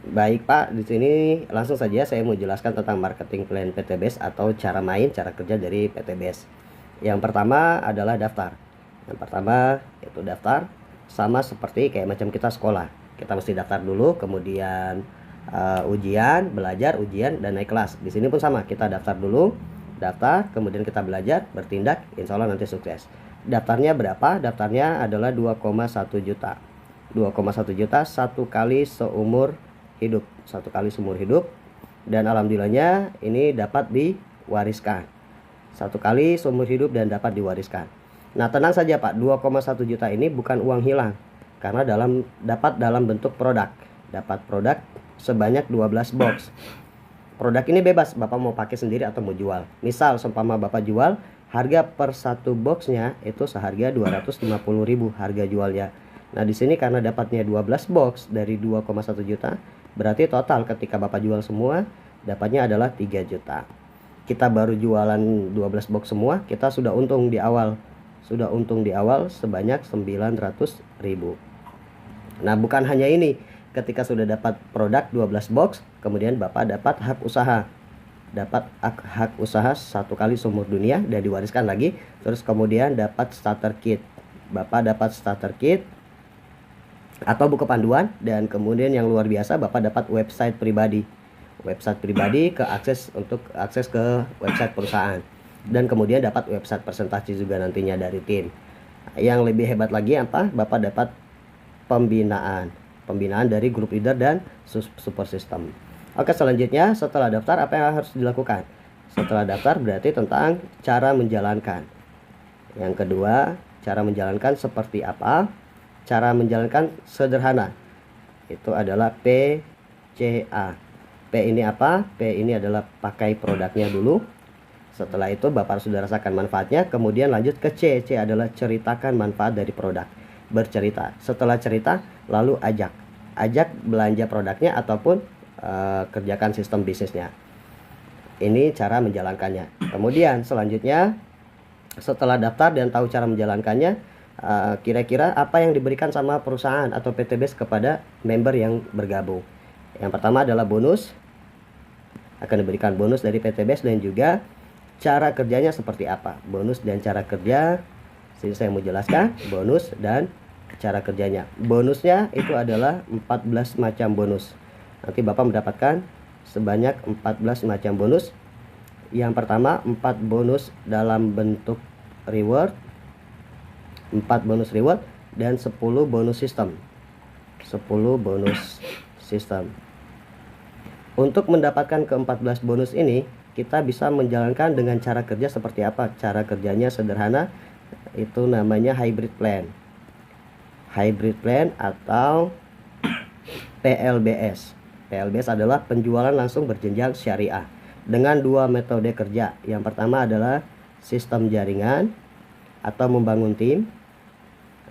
Baik Pak, di sini langsung saja saya mau jelaskan tentang marketing plan PTBS atau cara main, cara kerja dari PTBS. Yang pertama adalah daftar. Yang pertama itu daftar, sama seperti kayak macam kita sekolah. Kita mesti daftar dulu, kemudian ujian, belajar, ujian, dan naik kelas. Di sini pun sama, kita daftar dulu, daftar, kemudian kita belajar, bertindak, insya Allah nanti sukses. Daftarnya berapa? Daftarnya adalah 2,1 juta. 2,1 juta satu kali seumur hidup, satu kali seumur hidup, dan alhamdulillahnya ini dapat diwariskan satu kali seumur hidup dan dapat diwariskan. Nah, tenang saja Pak, 2,1 juta ini bukan uang hilang, karena dapat dalam bentuk produk. Dapat produk sebanyak 12 box. Produk ini bebas, Bapak mau pakai sendiri atau mau jual. Misal seumpama Bapak jual, harga per satu boxnya itu seharga 250.000 harga jualnya. Nah, di sini karena dapatnya 12 box dari 2,1 juta, berarti total ketika Bapak jual semua, dapatnya adalah 3 juta. Kita baru jualan 12 box semua, kita sudah untung di awal. Sudah untung di awal sebanyak 900.000. Nah, bukan hanya ini. Ketika sudah dapat produk 12 box, kemudian Bapak dapat hak usaha. Dapat hak usaha satu kali seumur dunia dan diwariskan lagi. Terus kemudian dapat starter kit. Bapak dapat starter kit atau buku panduan, dan kemudian yang luar biasa Bapak dapat website pribadi untuk akses ke website perusahaan, dan kemudian dapat website presentasi juga nantinya dari tim. Yang lebih hebat lagi apa? Bapak dapat pembinaan dari group leader dan support system. Oke, selanjutnya setelah daftar apa yang harus dilakukan? Setelah daftar berarti tentang cara menjalankan. Yang kedua, cara menjalankan seperti apa? Cara menjalankan sederhana, itu adalah PCA. P ini apa? P ini adalah pakai produknya dulu. Setelah itu Bapak sudah rasakan manfaatnya, kemudian lanjut ke C. C adalah ceritakan manfaat dari produk. Bercerita. Setelah cerita, lalu ajak belanja produknya ataupun kerjakan sistem bisnisnya. Ini cara menjalankannya. Kemudian selanjutnya, setelah daftar dan tahu cara menjalankannya, kira-kira apa yang diberikan sama perusahaan atau PTBS kepada member yang bergabung. Yang pertama adalah bonus. Akan diberikan bonus dari PTBS, dan juga cara kerjanya seperti apa. Bonus dan cara kerja, sini saya mau jelaskan bonus dan cara kerjanya. Bonusnya itu adalah 14 macam bonus. Nanti Bapak mendapatkan sebanyak 14 macam bonus. Yang pertama, 4 bonus dalam bentuk reward, 4 bonus reward, dan 10 bonus sistem. 10 bonus sistem. Untuk mendapatkan ke-14 bonus ini, kita bisa menjalankan dengan cara kerja seperti apa? Cara kerjanya sederhana, itu namanya hybrid plan. Hybrid plan atau PLBS. PLBS adalah penjualan langsung berjenjang syariah dengan dua metode kerja. Yang pertama adalah sistem jaringan atau membangun tim.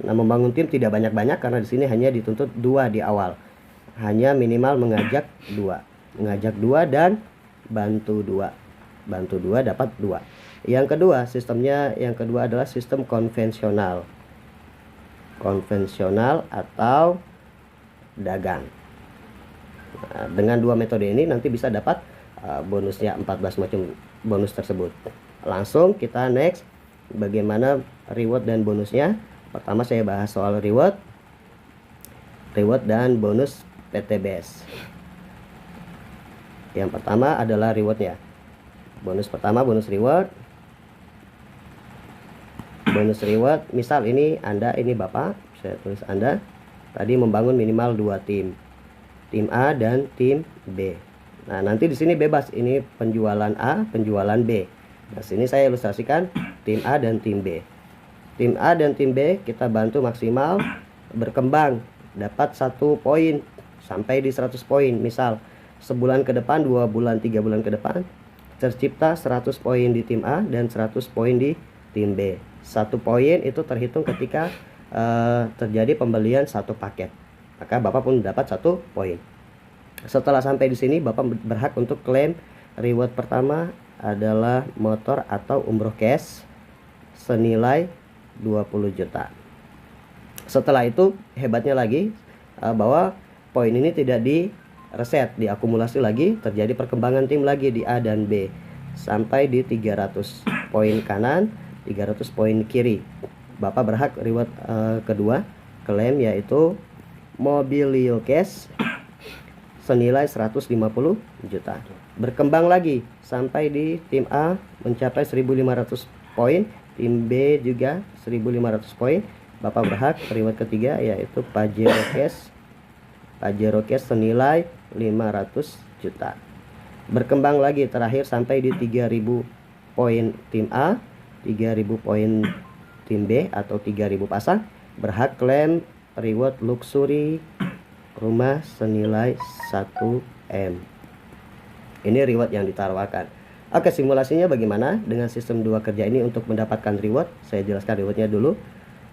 Nah, membangun tim tidak banyak-banyak karena di sini hanya dituntut 2 di awal. Hanya minimal mengajak 2 dan bantu 2. Bantu 2 dapat 2. Yang kedua, yang kedua adalah sistem konvensional. Konvensional atau dagang. Nah, dengan 2 metode ini nanti bisa dapat bonusnya 14 macam bonus tersebut. Langsung kita next bagaimana reward dan bonusnya. Pertama saya bahas soal reward dan bonus PTBS. Yang pertama adalah rewardnya. Bonus pertama, bonus reward. Bonus reward, misal ini Anda, ini Bapak, saya tulis Anda tadi membangun minimal 2 tim. Tim A dan tim B. Nah, nanti di sini bebas, ini penjualan A, penjualan B. Nah, sini saya ilustrasikan tim A dan tim B. Tim A dan tim B kita bantu maksimal berkembang, dapat 1 poin sampai di 100 poin. Misal sebulan ke depan, 2 bulan, 3 bulan ke depan tercipta 100 poin di tim A dan 100 poin di tim B. 1 poin itu terhitung ketika terjadi pembelian 1 paket. Maka Bapak pun dapat 1 poin. Setelah sampai di sini, Bapak berhak untuk klaim reward pertama adalah motor atau umroh cash senilai 20 juta. Setelah itu hebatnya lagi bahwa poin ini tidak reset, diakumulasi lagi, terjadi perkembangan tim lagi di A dan B sampai di 300 poin kanan, 300 poin kiri. Bapak berhak reward kedua klaim, yaitu Mobilio Cash senilai 150 juta. Berkembang lagi sampai di tim A mencapai 1500 poin, tim B juga 1500 poin. Bapak berhak reward ketiga, yaitu Pajero Cash. Pajero Cash senilai 500 juta. Berkembang lagi terakhir sampai di 3000 poin tim A, 3000 poin tim B atau 3000 pasang. Berhak klaim reward luxury rumah senilai 1M. Ini reward yang ditawarkan. Oke, simulasinya bagaimana dengan sistem 2 kerja ini untuk mendapatkan reward? Saya jelaskan rewardnya dulu.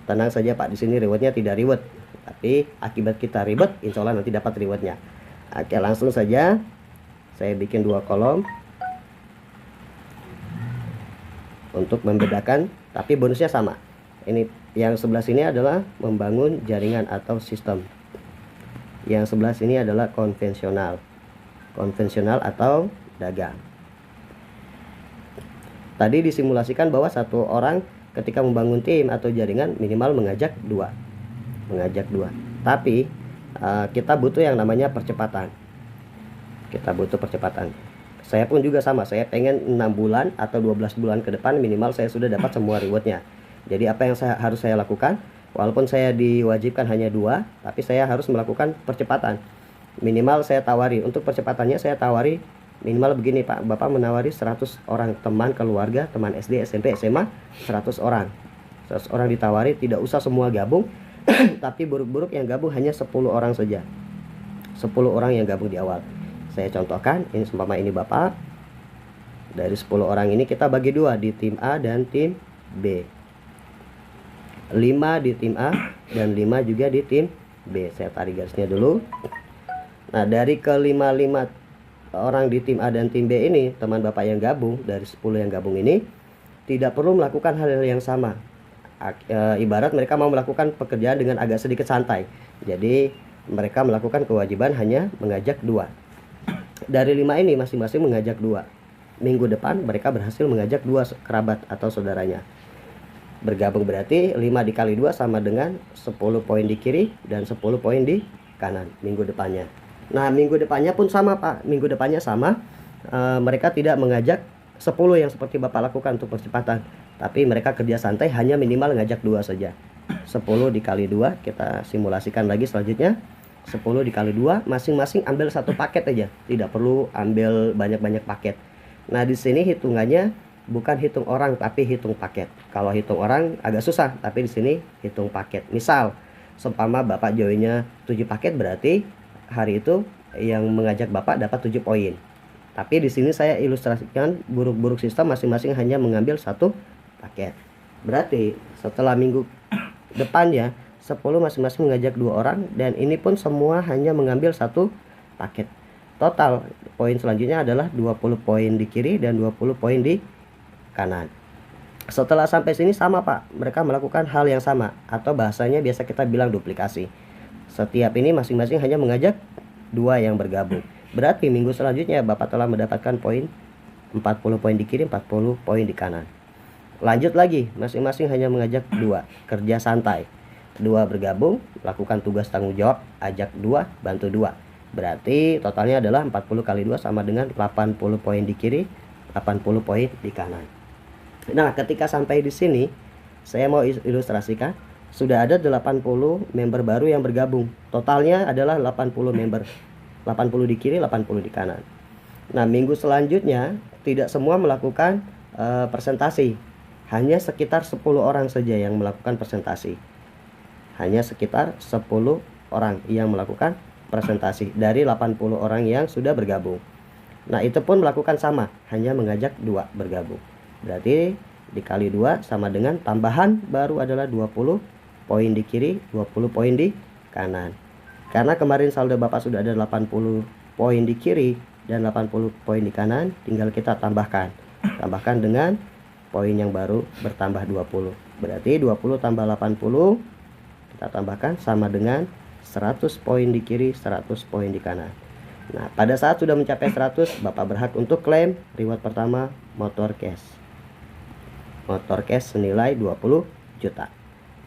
Tenang saja Pak, di sini rewardnya tidak reward, tapi akibat kita ribet, insya Allah nanti dapat rewardnya. Oke, langsung saja saya bikin 2 kolom untuk membedakan, tapi bonusnya sama. Ini yang sebelah sini adalah membangun jaringan atau sistem. Yang sebelah sini adalah konvensional atau dagang. Tadi disimulasikan bahwa satu orang ketika membangun tim atau jaringan minimal mengajak dua. Tapi kita butuh yang namanya percepatan. Saya pun juga sama, saya pengen 6 bulan atau 12 bulan ke depan minimal saya sudah dapat semua rewardnya. Jadi apa yang harus saya lakukan? Walaupun saya diwajibkan hanya 2, tapi saya harus melakukan percepatan. Minimal saya tawari, untuk percepatannya saya tawari minimal begini Pak, Bapak menawari 100 orang teman keluarga, teman SD, SMP, SMA, 100 orang. 100 orang ditawari, tidak usah semua gabung, tapi buruk-buruk yang gabung hanya 10 orang saja. 10 orang yang gabung di awal. Saya contohkan, ini seumpama ini Bapak. Dari 10 orang ini kita bagi 2 di tim A dan tim B. 5 di tim A dan 5 juga di tim B. Saya tarik garisnya dulu. Nah, dari ke-5 orang di tim A dan tim B ini, teman Bapak yang gabung, dari 10 yang gabung ini tidak perlu melakukan hal yang sama. Ibarat mereka mau melakukan pekerjaan dengan agak sedikit santai. Jadi mereka melakukan kewajiban hanya mengajak 2. Dari 5 ini masing-masing mengajak 2. Minggu depan mereka berhasil mengajak 2 kerabat atau saudaranya. Bergabung berarti 5 dikali 2 sama dengan 10 poin di kiri dan 10 poin di kanan minggu depannya. Nah, minggu depannya pun sama Pak. Minggu depannya sama. Mereka tidak mengajak 10 yang seperti Bapak lakukan untuk percepatan, tapi mereka kerja santai hanya minimal ngajak 2 saja. 10 dikali 2, kita simulasikan lagi selanjutnya. 10 dikali 2, masing-masing ambil 1 paket aja. Tidak perlu ambil banyak-banyak paket. Nah, di sini hitungannya bukan hitung orang tapi hitung paket. Kalau hitung orang agak susah, tapi di sini hitung paket. Misal, seumpama Bapak joinnya 7 paket, berarti hari itu yang mengajak Bapak dapat 7 poin. Tapi di sini saya ilustrasikan buruk-buruk sistem masing-masing hanya mengambil 1 paket. Berarti setelah minggu depannya 10 masing-masing mengajak 2 orang, dan ini pun semua hanya mengambil 1 paket. Total poin selanjutnya adalah 20 poin di kiri dan 20 poin di kanan. Setelah sampai sini sama Pak, mereka melakukan hal yang sama, atau bahasanya biasa kita bilang duplikasi. Setiap ini masing-masing hanya mengajak 2 yang bergabung. Berarti minggu selanjutnya Bapak telah mendapatkan poin 40 poin di kiri, 40 poin di kanan. Lanjut lagi, masing-masing hanya mengajak 2, kerja santai. 2 bergabung, lakukan tugas tanggung jawab, ajak 2, bantu 2. Berarti totalnya adalah 40 kali 2 sama dengan 80 poin di kiri, 80 poin di kanan. Nah, ketika sampai di sini, saya mau ilustrasikan, sudah ada 80 member baru yang bergabung. Totalnya adalah 80 member. 80 di kiri, 80 di kanan. Nah, minggu selanjutnya tidak semua melakukan presentasi. Hanya sekitar 10 orang saja yang melakukan presentasi. Hanya sekitar 10 orang yang melakukan presentasi dari 80 orang yang sudah bergabung. Nah, itu pun melakukan sama, hanya mengajak 2 bergabung. Berarti dikali 2 sama dengan tambahan baru adalah 20 poin di kiri, 20 poin di kanan. Karena kemarin saldo Bapak sudah ada 80 poin di kiri dan 80 poin di kanan, tinggal kita tambahkan. Tambahkan dengan poin yang baru bertambah 20. Berarti 20 tambah 80 kita tambahkan sama dengan 100 poin di kiri, 100 poin di kanan. Nah, pada saat sudah mencapai 100, Bapak berhak untuk klaim reward pertama motor cash. Motor cash senilai 20 juta.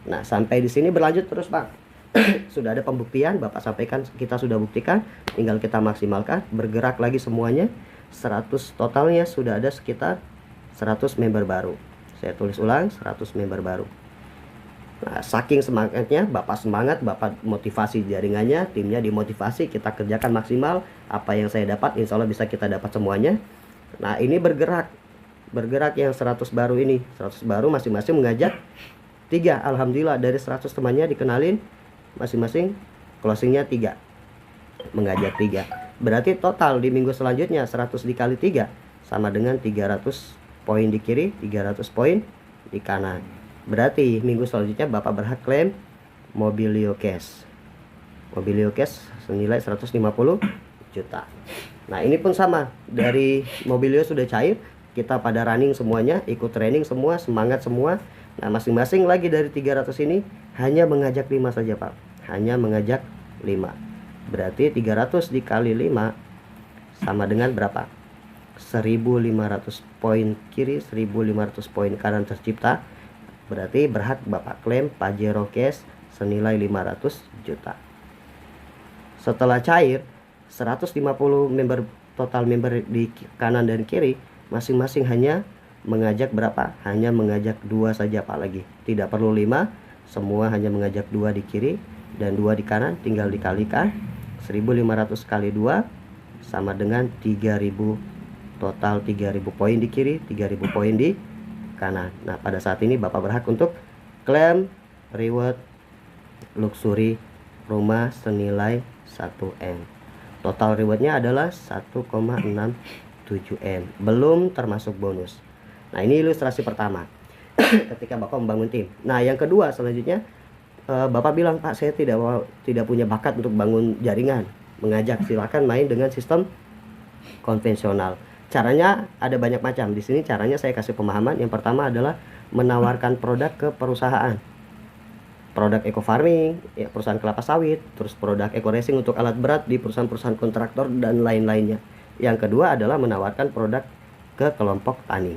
Nah, sampai di sini berlanjut terus, Pak. Sudah ada pembuktian, Bapak sampaikan kita sudah buktikan, tinggal kita maksimalkan, bergerak lagi semuanya. 100 totalnya sudah ada sekitar 100 member baru. Saya tulis ulang, 100 member baru. Nah, saking semangatnya, Bapak semangat, Bapak motivasi jaringannya, timnya dimotivasi, kita kerjakan maksimal. Apa yang saya dapat, insya Allah bisa kita dapat semuanya. Nah, ini bergerak yang 100 baru ini, 100 baru masing-masing mengajak 3. Alhamdulillah dari 100 temannya dikenalin, masing-masing closingnya 3, mengajak 3. Berarti total di minggu selanjutnya 100 dikali 3 sama dengan 300 poin di kiri, 300 poin di kanan. Berarti minggu selanjutnya Bapak berhak klaim Mobilio Cash. Mobilio Cash senilai 150 juta. Nah, ini pun sama, dari Mobilio sudah cair, kita pada running semuanya, ikut training semua, semangat semua. Nah, masing-masing lagi dari 300 ini hanya mengajak 5 saja, Pak. Hanya mengajak 5. Berarti 300 dikali 5 sama dengan berapa? 1.500 poin kiri, 1.500 poin kanan tercipta. Berarti berhak Bapak klaim Pajero Cash senilai 500 juta. Setelah cair 150 member, total member di kanan dan kiri, masing-masing hanya mengajak berapa? Hanya mengajak 2 saja, Pak, lagi. Tidak perlu 5, semua hanya mengajak 2 di kiri dan 2 di kanan, tinggal dikalikan. 1.500 kali 2 sama dengan 3.000, total 3.000 poin di kiri, 3.000 poin di kanan. Nah, pada saat ini Bapak berhak untuk klaim reward luxury rumah senilai 1M. Total rewardnya adalah 1,67 M, belum termasuk bonus. Nah, ini ilustrasi pertama ketika Bapak membangun tim. Nah, yang kedua selanjutnya, Bapak bilang, Pak, saya tidak punya bakat untuk bangun jaringan, mengajak. Silakan main dengan sistem konvensional. Caranya ada banyak macam. Di sini caranya saya kasih pemahaman. Yang pertama adalah menawarkan produk ke perusahaan. Produk eco farming, ya, perusahaan kelapa sawit, terus produk eco racing untuk alat berat di perusahaan-perusahaan kontraktor dan lain-lainnya. Yang kedua adalah menawarkan produk ke kelompok tani.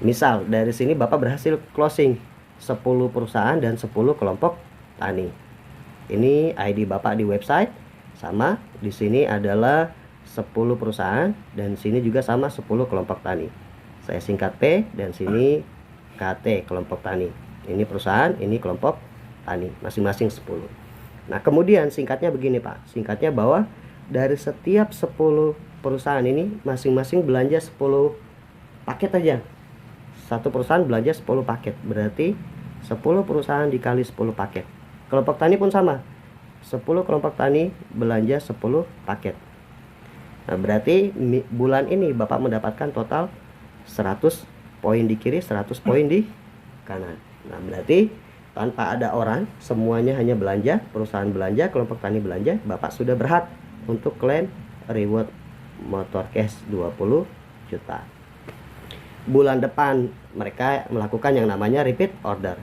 Misal dari sini Bapak berhasil closing 10 perusahaan dan 10 kelompok tani. Ini ID Bapak di website, sama di sini adalah 10 perusahaan dan sini juga sama 10 kelompok tani. Saya singkat P dan sini KT kelompok tani. Ini perusahaan, ini kelompok tani, masing-masing 10. Nah, kemudian singkatnya begini, Pak. Singkatnya bahwa dari setiap 10 perusahaan ini masing-masing belanja 10 paket aja. Satu perusahaan belanja 10 paket. Berarti 10 perusahaan dikali 10 paket. Kelompok tani pun sama. 10 kelompok tani belanja 10 paket. Nah, berarti bulan ini Bapak mendapatkan total 100 poin di kiri, 100 poin di kanan. Nah, berarti tanpa ada orang, semuanya hanya belanja, perusahaan belanja, kelompok tani belanja, Bapak sudah berhak untuk klaim reward motor cash 20 juta. Bulan depan mereka melakukan yang namanya repeat order.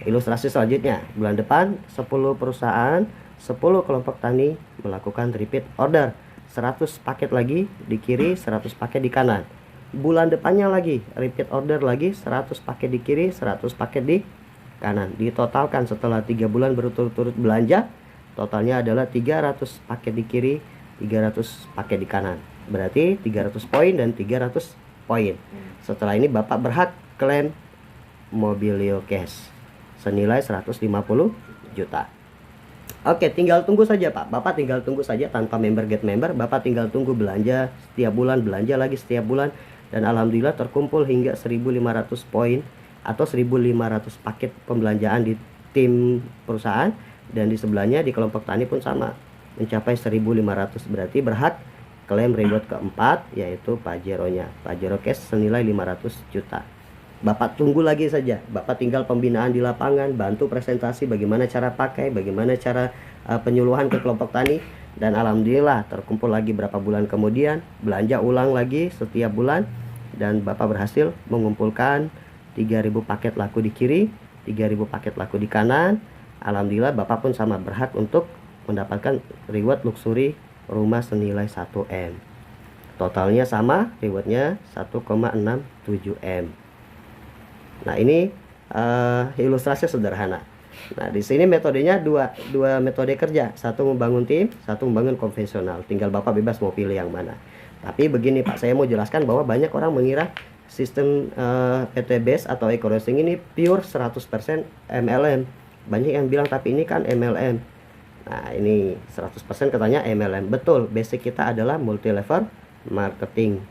Ilustrasi selanjutnya, bulan depan 10 perusahaan, 10 kelompok tani melakukan repeat order. 100 paket lagi di kiri, 100 paket di kanan. Bulan depannya lagi repeat order lagi, 100 paket di kiri, 100 paket di kanan. Ditotalkan setelah 3 bulan berturut-turut belanja, totalnya adalah 300 paket di kiri, 300 paket di kanan. Berarti 300 poin dan 300 poin. Setelah ini Bapak berhak klaim Mobilio Cash senilai 150 juta. Oke, tinggal tunggu saja, Pak. Bapak tinggal tunggu saja tanpa member get member. Bapak tinggal tunggu belanja setiap bulan, belanja lagi setiap bulan, dan alhamdulillah terkumpul hingga 1.500 poin atau 1.500 paket pembelanjaan di tim perusahaan, dan di sebelahnya di kelompok tani pun sama, mencapai 1.500. Berarti berhak klaim reward keempat, yaitu Pajero-nya, Pajero Cash senilai 500 juta. Bapak tunggu lagi saja. Bapak tinggal pembinaan di lapangan, bantu presentasi bagaimana cara pakai, bagaimana cara penyuluhan ke kelompok tani, dan alhamdulillah terkumpul lagi berapa bulan kemudian, belanja ulang lagi setiap bulan, dan Bapak berhasil mengumpulkan 3.000 paket laku di kiri, 3.000 paket laku di kanan. Alhamdulillah Bapak pun sama berhak untuk mendapatkan reward luxury rumah senilai 1M. Totalnya sama, rewardnya 1,67 M. Nah, ini ilustrasi sederhana. Nah, di sini metodenya dua metode kerja, satu membangun tim, satu membangun konvensional. Tinggal Bapak bebas mau pilih yang mana. Tapi begini Pak, saya mau jelaskan bahwa banyak orang mengira sistem PT Base atau EcoRoasting ini pure 100% MLM. Banyak yang bilang tapi ini kan MLM. Nah, ini 100% katanya MLM. Betul, basic kita adalah multi level marketing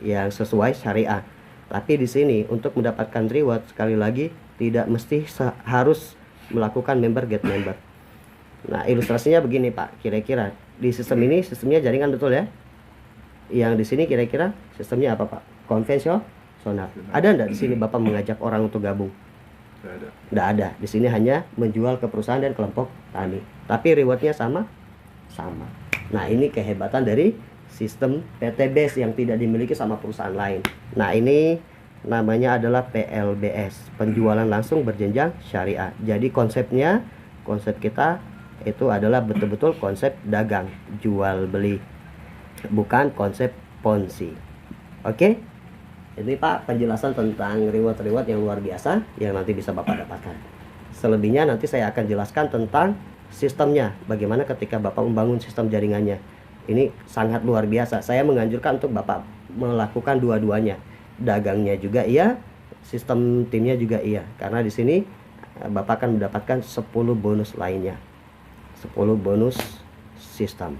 yang sesuai syariah. Tapi di sini untuk mendapatkan reward, sekali lagi tidak mesti harus melakukan member get member. Nah, ilustrasinya begini Pak, kira-kira di sistem ini sistemnya jaringan, betul ya? Yang di sini kira-kira sistemnya apa Pak? Konvensional. Ada enggak di sini Bapak mengajak orang untuk gabung? Tidak ada. Di sini hanya menjual ke perusahaan dan kelompok tani. Tapi rewardnya sama. Nah, ini kehebatan dari sistem PT Base yang tidak dimiliki sama perusahaan lain. Nah, ini namanya adalah PLBS, penjualan langsung berjenjang syariah. Jadi konsep kita itu adalah betul-betul konsep dagang, jual beli, bukan konsep ponzi. Oke? Ini Pak penjelasan tentang reward yang luar biasa yang nanti bisa Bapak dapatkan. Selebihnya nanti saya akan jelaskan tentang sistemnya, bagaimana ketika Bapak membangun sistem jaringannya. Ini sangat luar biasa. Saya menganjurkan untuk Bapak melakukan dua-duanya. Dagangnya juga iya, sistem timnya juga iya. Karena di sini Bapak akan mendapatkan 10 bonus lainnya. 10 bonus sistem.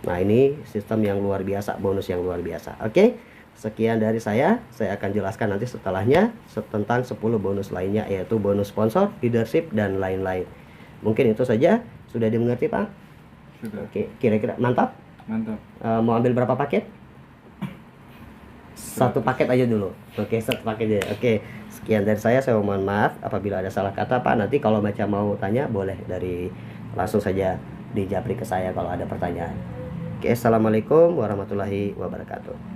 Nah, ini sistem yang luar biasa, bonus yang luar biasa. Oke, sekian dari saya akan jelaskan nanti setelahnya tentang 10 bonus lainnya, yaitu bonus sponsor, leadership, dan lain-lain. Mungkin itu saja, sudah dimengerti Pak? Sudah. Oke, kira-kira mantap? Mantap. Mau ambil berapa paket? Satu paket aja dulu. Oke, satu paket aja. Oke, sekian dari saya mohon maaf apabila ada salah kata Pak. Nanti kalau macam mau tanya boleh langsung saja di japri ke saya kalau ada pertanyaan. Oke, assalamualaikum warahmatullahi wabarakatuh.